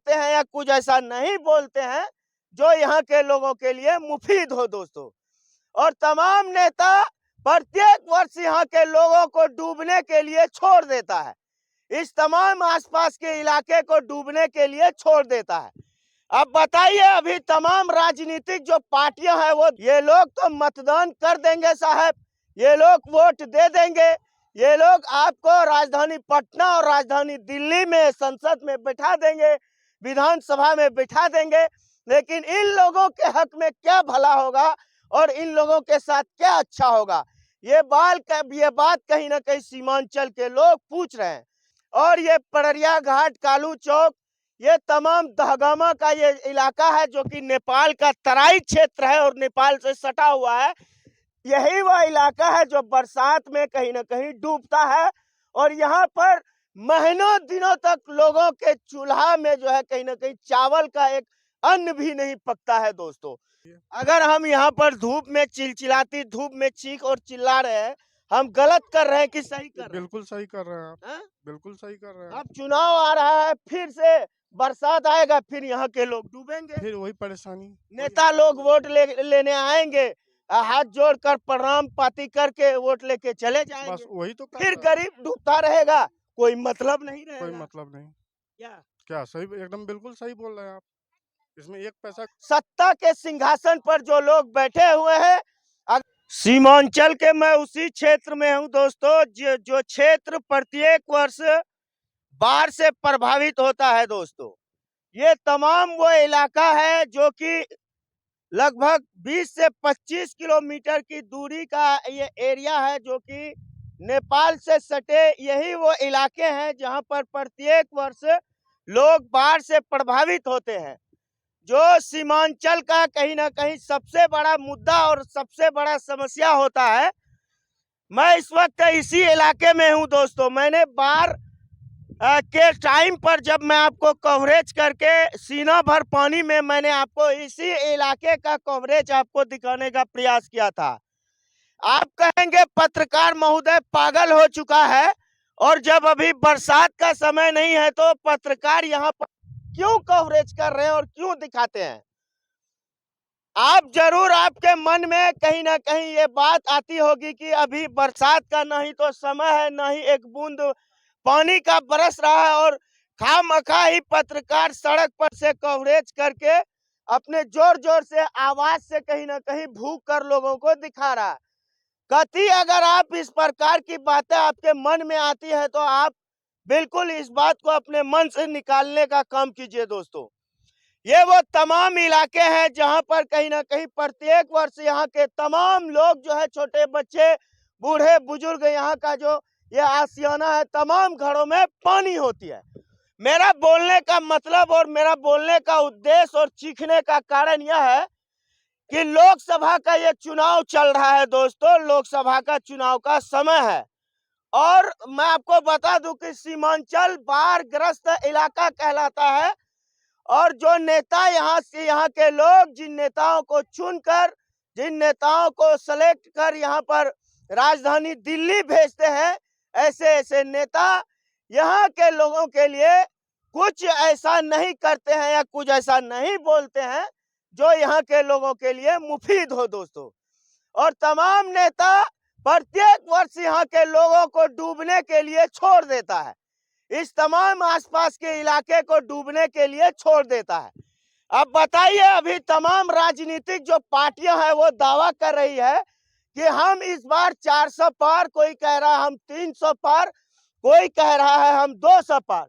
बोलते हैं या कुछ ऐसा नहीं बोलते हैं जो यहाँ के लोगों के लिए मुफीद हो दोस्तों। और तमाम नेता प्रत्येक वर्ष यहाँ के लोगों को डूबने के लिए छोड़ देता है, इस तमाम आसपास के इलाके को डूबने के लिए छोड़ देता है। अब बताइए, अभी तमाम राजनीतिक जो पार्टियां हैं वो ये लोग तो मतदान कर देंगे साहब, ये लोग वोट दे देंगे, ये लोग आपको राजधानी पटना और राजधानी दिल्ली में संसद में बिठा देंगे, विधानसभा में बिठा देंगे, लेकिन इन लोगों के हक में क्या भला होगा और इन लोगों के साथ क्या अच्छा होगा, ये बात कहीं ना कहीं सीमांचल के लोग पूछ रहे हैं। और ये पड़रिया घाट, कालू चौक, ये तमाम दहगामा का ये इलाका है जो कि नेपाल का तराई क्षेत्र है और नेपाल से सटा हुआ है। यही वह इलाका है जो बरसात में कहीं ना कहीं डूबता है और यहाँ पर महीनों दिनों तक लोगों के चूल्हा में जो है कहीं ना कहीं चावल का एक अन्न भी नहीं पकता है दोस्तों। अगर हम यहाँ पर धूप में चिलचिलाती धूप में चीख और चिल्ला रहे हैं, हम गलत कर रहे हैं कि सही कर रहे हैं? बिल्कुल सही कर रहे हैं आप। बिल्कुल सही कर रहे हैं। अब चुनाव आ रहा है, फिर से बरसात आएगा, फिर यहाँ के लोग डूबेंगे, फिर वही परेशानी। नेता लोग वोट लेने आएंगे, हाथ जोड़कर प्रणाम पाती करके वोट लेके चले जाएंगे, बस वही तो फिर गरीब डूबता रहेगा, कोई मतलब नहीं रहेगा। कोई मतलब नहीं। क्या सही, एकदम बिल्कुल सही बोल रहे हैं आप। इसमें एक पैसा, सत्ता के सिंहासन पर जो लोग बैठे हुए हैं, सीमांचल के मैं उसी क्षेत्र में हूं दोस्तों, जो क्षेत्र प्रत्येक वर्ष बाढ़ से प्रभावित होता है दोस्तों। ये तमाम वो इलाका है जो कि लगभग 20 से 25 किलोमीटर की दूरी का ये एरिया है जो कि नेपाल से सटे। यही वो इलाके हैं जहां पर प्रत्येक वर्ष लोग बाढ़ से प्रभावित होते हैं, जो सीमांचल का कहीं ना कहीं सबसे बड़ा मुद्दा और सबसे बड़ा समस्या होता है। मैं इस वक्त इसी इलाके में हूं दोस्तों। मैंने बाढ़ के टाइम पर जब मैं आपको कवरेज करके सीना भर पानी में मैंने आपको इसी इलाके का कवरेज आपको दिखाने का प्रयास किया था। आप कहेंगे पत्रकार महोदय पागल हो चुका है, और जब अभी बरसात का समय नहीं है तो पत्रकार यहाँ पर क्यों कवरेज कर रहे हैं और क्यों दिखाते हैं? आप जरूर, आपके मन में कहीं ना कहीं ये बात आती होगी कि अभी बरसात का नहीं तो समय है, ना ही एक बूंद पानी का बरस रहा है, और खामखा ही पत्रकार सड़क पर से कवरेज करके अपने जोर जोर से आवाज से कहीं ना कहीं भूख कर लोगों को दिखा रहा है। कति अगर आप इस प्रकार की बातें आपके मन में आती है तो आप बिल्कुल इस बात को अपने मन से निकालने का काम कीजिए दोस्तों। ये वो तमाम इलाके हैं जहां पर कहीं ना कहीं प्रत्येक वर्ष यहाँ के तमाम लोग जो है, छोटे बच्चे, बूढ़े बुजुर्ग, यहाँ का जो ये आशियाना है, तमाम घरों में पानी होती है। मेरा बोलने का मतलब और मेरा बोलने का उद्देश्य और चीखने का कारण यह है कि लोकसभा का ये चुनाव चल रहा है दोस्तों, लोकसभा का चुनाव का समय है, और मैं आपको बता दूं कि सीमांचल बाढ़ ग्रस्त इलाका कहलाता है, और जो नेता यहाँ के लोग जिन नेताओं को चुनकर, जिन नेताओं को सेलेक्ट कर यहाँ पर राजधानी दिल्ली भेजते हैं, ऐसे ऐसे नेता यहाँ के लोगों के लिए कुछ ऐसा नहीं करते हैं या कुछ ऐसा नहीं बोलते हैं जो यहाँ के लोगों के लिए मुफीद हो दोस्तों। और तमाम नेता प्रत्येक वर्ष यहाँ के लोगों को डूबने के लिए छोड़ देता है, इस तमाम आसपास के इलाके को डूबने के लिए छोड़ देता है। अब बताइए, अभी तमाम राजनीतिक जो पार्टियां हैं वो दावा कर रही है कि हम इस बार 400 पार, कोई कह रहा है हम 300 पार, कोई कह रहा है हम 200 पार।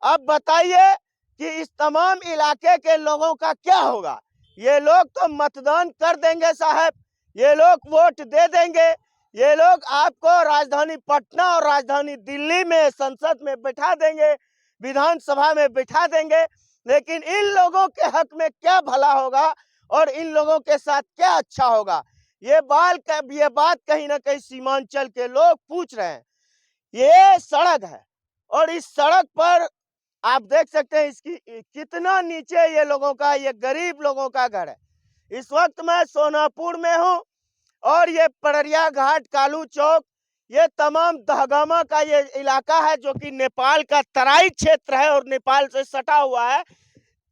अब बताइए कि इस तमाम इलाके के लोगों का क्या होगा? ये लोग तो मतदान कर देंगे साहब, ये लोग वोट दे देंगे, ये लोग आपको राजधानी पटना और राजधानी दिल्ली में संसद में बिठा देंगे, विधानसभा में बिठा देंगे, लेकिन इन लोगों के हक में क्या भला होगा और इन लोगों के साथ क्या अच्छा होगा, ये बात कहीं ना कहीं सीमांचल के लोग पूछ रहे हैं। ये सड़क है और इस सड़क पर आप देख सकते हैं इसकी कितना नीचे ये लोगों का, ये गरीब लोगों का घर है। इस वक्त मैं सोनापुर में हूं और ये पड़रिया घाट, कालू चौक, ये तमाम दहगामा का ये इलाका है जो कि नेपाल का तराई क्षेत्र है और नेपाल से सटा हुआ है।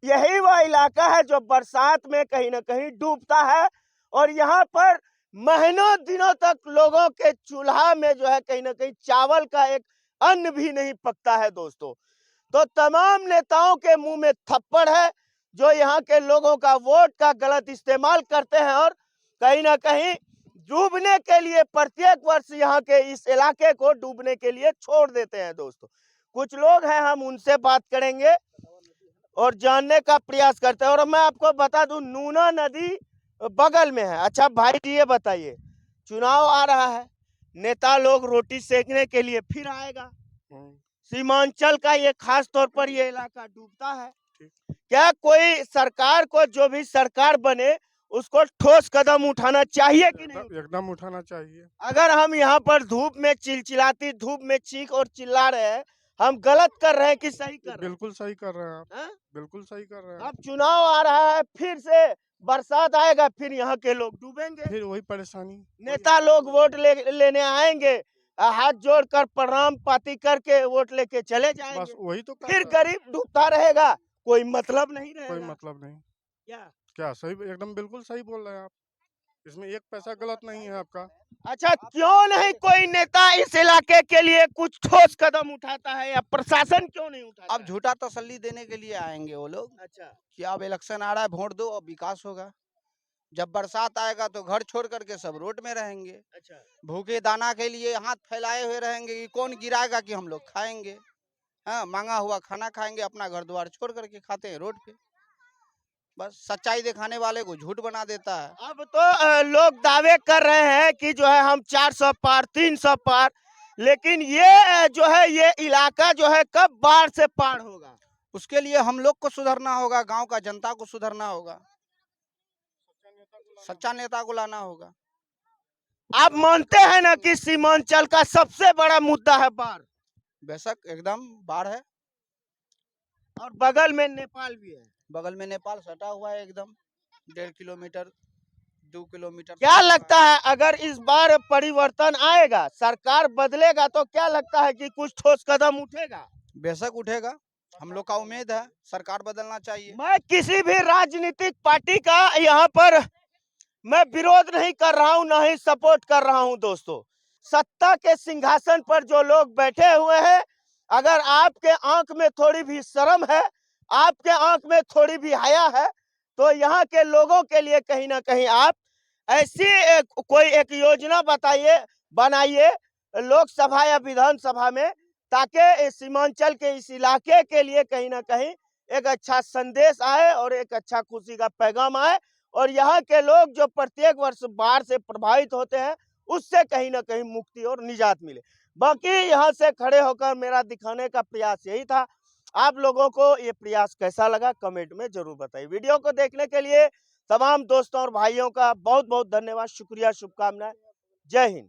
यही वह इलाका है जो बरसात में कहीं ना कहीं डूबता है और यहाँ पर महीनों दिनों तक लोगों के चूल्हा में जो है कहीं ना कहीं चावल का एक अन्न भी नहीं पकता है दोस्तों। तो तमाम नेताओं के मुंह में थप्पड़ है जो यहाँ के लोगों का वोट का गलत इस्तेमाल करते हैं और कहीं ना कहीं डूबने के लिए प्रत्येक वर्ष यहाँ के इस इलाके को डूबने के लिए छोड़ देते हैं दोस्तों। कुछ लोग हैं, हम उनसे बात करेंगे और जानने का प्रयास करते हैं। और मैं आपको बता दूं, नूना नदी बगल में है। अच्छा भाई जी, ये बताइए, चुनाव आ रहा है, नेता लोग रोटी सेकने के लिए फिर आएगा, सीमांचल का ये खास तौर पर ये इलाका डूबता है। क्या कोई सरकार को, जो भी सरकार बने, उसको ठोस कदम उठाना चाहिए कि नहीं? एकदम उठाना चाहिए। अगर हम यहाँ पर धूप में चिलचिलाती धूप में चीख और चिल्ला रहे हैं, हम गलत कर रहे हैं कि सही कर रहे हैं? बिल्कुल सही कर रहे हैं आप। हाँ? बिल्कुल सही कर रहे हैं। अब चुनाव आ रहा है, फिर से बरसात आएगा, फिर यहाँ के लोग डूबेंगे, फिर वही परेशानी। नेता लोग वोट लेने आएंगे, हाथ जोड़कर प्रणाम पाती करके वोट लेके चले बस जाएंगे, वही तो फिर गरीब डूबता रहेगा, कोई मतलब नहीं कोई रहेगा। मतलब नहीं। क्या क्या सही, एकदम बिल्कुल सही बोल रहे हैं आप। इसमें एक पैसा गलत नहीं है आपका। अच्छा, क्यों नहीं कोई नेता इस इलाके के लिए कुछ ठोस कदम उठाता है, या प्रशासन क्यों नहीं उठाता अब है? झूठा तसल्ली देने के लिए आएंगे वो लोग अच्छा, कि अब इलेक्शन आ रहा है, वोट दो और विकास होगा। जब बरसात आएगा तो घर छोड़ करके सब रोड में रहेंगे, अच्छा, भूखे दाना के लिए हाथ फैलाए हुए रहेंगे कि कौन गिराएगा कि हम लोग खाएंगे। हाँ, मांगा हुआ खाना खाएंगे, अपना घर द्वार छोड़ करके खाते हैं रोड पे। बस सच्चाई दिखाने वाले को झूठ बना देता है। अब तो लोग दावे कर रहे हैं कि जो है हम 400 पार 300 पार, लेकिन ये जो है ये इलाका जो है कब बाढ़ से पार होगा? उसके लिए हम लोग को सुधरना होगा, गांव का जनता को सुधरना होगा, सच्चा नेता को लाना होगा। आप मानते हैं ना कि सीमांचल का सबसे बड़ा मुद्दा है बाढ़, बेशक एकदम बाढ़ है, और बगल में नेपाल भी है। बगल में नेपाल सटा हुआ है एकदम 1.5 किलोमीटर 2 किलोमीटर। क्या लगता है अगर इस बार परिवर्तन आएगा, सरकार बदलेगा, तो क्या लगता है कि कुछ ठोस कदम उठेगा? बेशक उठेगा, हम लोग का उम्मीद है सरकार बदलना चाहिए। मैं किसी भी राजनीतिक पार्टी का यहाँ पर मैं विरोध नहीं कर रहा हूँ, न ही सपोर्ट कर रहा हूँ दोस्तों। सत्ता के सिंहासन पर जो लोग बैठे हुए हैं, अगर आपके आंख में थोड़ी भी शर्म है, आपके आंख में थोड़ी भी हया है, तो यहाँ के लोगों के लिए कहीं ना कहीं आप ऐसी कोई एक योजना बताइए, बनाइए लोकसभा या विधानसभा में, ताकि इस सीमांचल के इस इलाके के लिए कहीं ना कहीं एक अच्छा संदेश आए और एक अच्छा खुशी का पैगाम आए, और यहाँ के लोग जो प्रत्येक वर्ष बाढ़ से प्रभावित होते हैं, उससे कहीं ना कहीं मुक्ति और निजात मिले। बाकी यहाँ से खड़े होकर मेरा दिखाने का प्रयास यही था। आप लोगों को ये प्रयास कैसा लगा कमेंट में जरूर बताइए। वीडियो को देखने के लिए तमाम दोस्तों और भाइयों का बहुत बहुत धन्यवाद, शुक्रिया, शुभकामनाएं। जय हिंद।